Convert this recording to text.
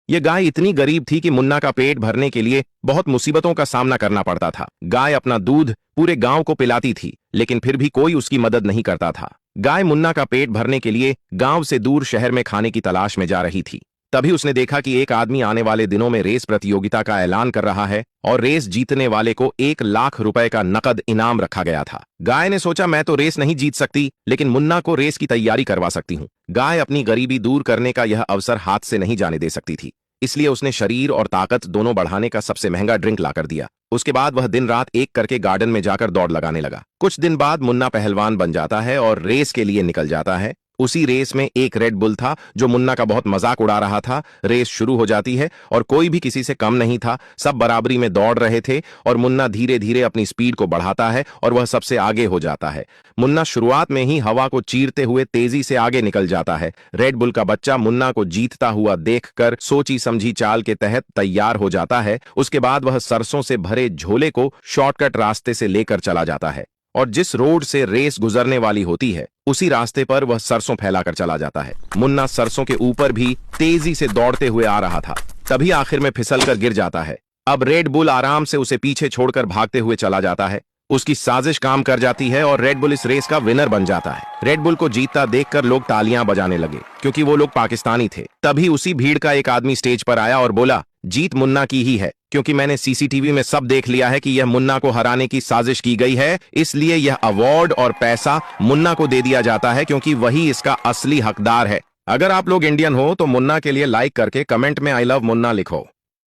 ये गाय इतनी गरीब थी कि मुन्ना का पेट भरने के लिए बहुत मुसीबतों का सामना करना पड़ता था। गाय अपना दूध पूरे गांव को पिलाती थी, लेकिन फिर भी कोई उसकी मदद नहीं करता था। गाय मुन्ना का पेट भरने के लिए गांव से दूर शहर में खाने की तलाश में जा रही थी। तभी उसने देखा कि एक आदमी आने वाले दिनों में रेस प्रतियोगिता का ऐलान कर रहा है और रेस जीतने वाले को 1 लाख रुपए का नकद इनाम रखा गया था। गाय ने सोचा, मैं तो रेस नहीं जीत सकती, लेकिन मुन्ना को रेस की तैयारी करवा सकती हूँ। गाय अपनी गरीबी दूर करने का यह अवसर हाथ से नहीं जाने दे सकती थी, इसलिए उसने शरीर और ताकत दोनों बढ़ाने का सबसे महंगा ड्रिंक लाकर दिया। उसके बाद वह दिन रात एक करके गार्डन में जाकर दौड़ लगाने लगा। कुछ दिन बाद मुन्ना पहलवान बन जाता है और रेस के लिए निकल जाता है। उसी रेस में एक रेड बुल था जो मुन्ना का बहुत मजाक उड़ा रहा था। रेस शुरू हो जाती है और कोई भी किसी से कम नहीं था, सब बराबरी में दौड़ रहे थे और मुन्ना धीरे धीरे अपनी स्पीड को बढ़ाता है और वह सबसे आगे हो जाता है। मुन्ना शुरुआत में ही हवा को चीरते हुए तेजी से आगे निकल जाता है। रेड बुल का बच्चा मुन्ना को जीतता हुआ देखकर सोची समझी चाल के तहत तैयार हो जाता है। उसके बाद वह सरसों से भरे झोले को शॉर्टकट रास्ते से लेकर चला जाता है और जिस रोड से रेस गुजरने वाली होती है उसी रास्ते पर वह सरसों फैलाकर चला जाता है। मुन्ना सरसों के ऊपर भी तेजी से दौड़ते हुए आ रहा था, तभी आखिर में फिसलकर गिर जाता है। अब रेड बुल आराम से उसे पीछे छोड़कर भागते हुए चला जाता है। उसकी साजिश काम कर जाती है और रेड बुल इस रेस का विनर बन जाता है। रेड बुल को जीतता देखकर लोग तालियां बजाने लगे, क्योंकि वो लोग पाकिस्तानी थे। तभी उसी भीड़ का एक आदमी स्टेज पर आया और बोला, जीत मुन्ना की ही है, क्योंकि मैंने सीसीटीवी में सब देख लिया है कि यह मुन्ना को हराने की साजिश की गई है, इसलिए यह अवार्ड और पैसा मुन्ना को दे दिया जाता है, क्योंकि वही इसका असली हकदार है। अगर आप लोग इंडियन हो तो मुन्ना के लिए लाइक करके कमेंट में आई लव मुन्ना लिखो।